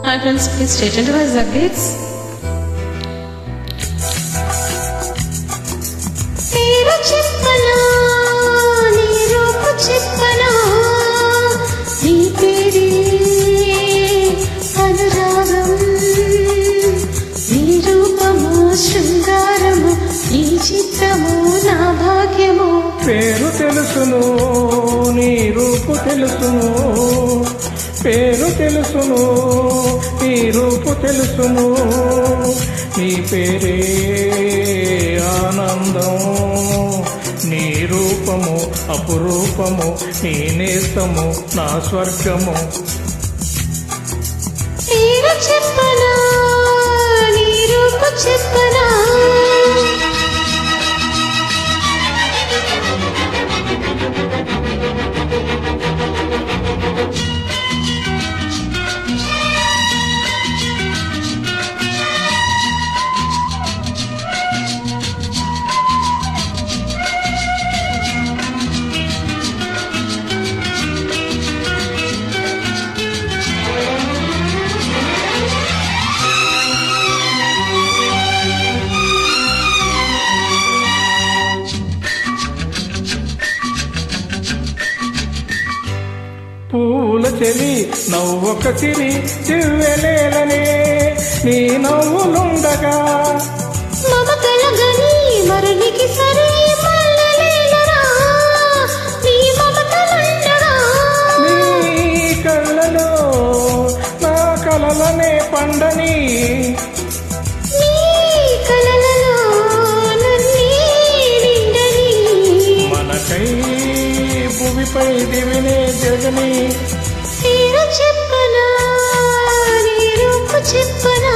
Hi friends, please stay tuned to my updates. పేరు చెప్పనా నీ రూపు చెప్పనా నీ పేరే అనురాగం నీ రూపము శృంగారము నీ చిత్తము నా భాగ్యము. పేరు తెలుసును నీ రూపు తెలుసును, పేరు తెలుసును నీ రూపు తెలుసును, నీ పేరే ఆనందం, నీ రూపము అపురూపము, నీ నేస్తము నా స్వర్గము. పేరు చెప్పనా నీ రూపు చెప్పనా పూల చెలి నవ్వొక సిరి చివ్వెలేలనే నీ నవ్వులుండగా మమతలగని మరునికి సరే మల్లెలేలరా నీ మమతలుండగా నీ కళ్ళలో నా కలలనే పండని నీ కలలలో నన్నే నిండని మనకై భూమిపై దివినే జగని. పేరు చెప్పనా నీ రూపు చెప్పనా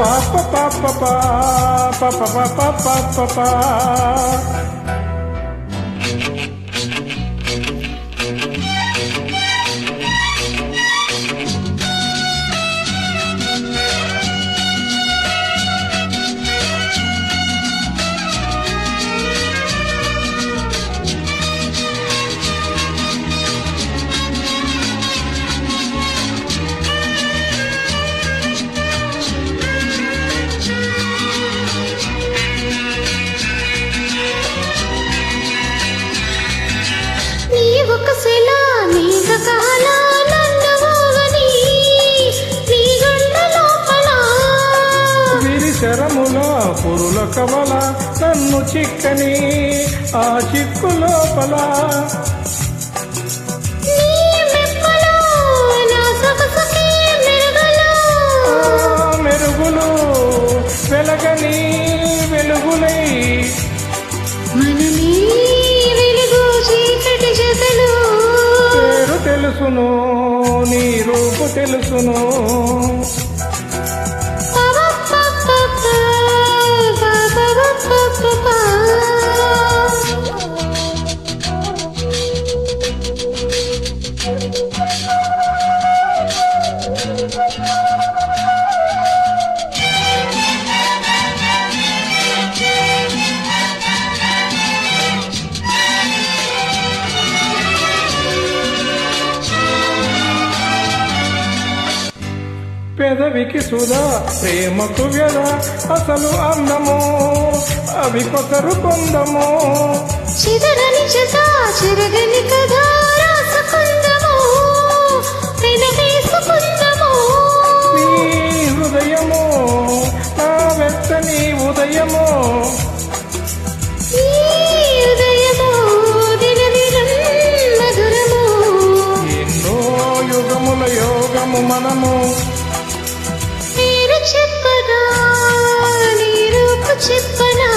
పాప పాప పాప పాప పాప. నీ ఒక శిల నీ కాల నన్ను ఊగని నీ గుండె లోపల విరిశరముల పురుల కవల నన్ను చిక్కని ఆ చిక్కు లోపల నీ మెప్పలో నా సొగసుకి మెరుగులో ఆ మెరుగులు వెలగని వెలుగులై మనమే వెలుగు చీకటి జతలు. పేరు తెలుసును నీ రూపు తెలుసును, పెదవికి సుధా ప్రేమకు వ్యధ అసలు అందము అవి కొసరు కొందము. చిదరని చెత చిరగని కథ రాసుకుందము వినవేసుకుందము. నీ హృదయము నా వెచ్చని ఉదయము, ఈ ఉదయము దినదినం మధురము. ఎన్నో యుగముల యోగము మనము. పేరు చెప్పనా నీ రూపు చెప్పనా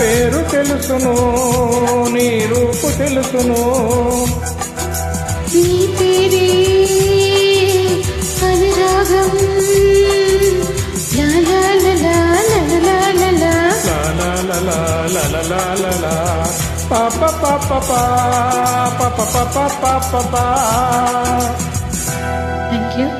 పేరు తెలుసును నీ రూపు తెలుసును, నీ పేరే అనురాగం లా లా లా లా లా లా లా లా లా లా లా లా లా లా లా పాప పాప పాప పాప పాప. Thank you.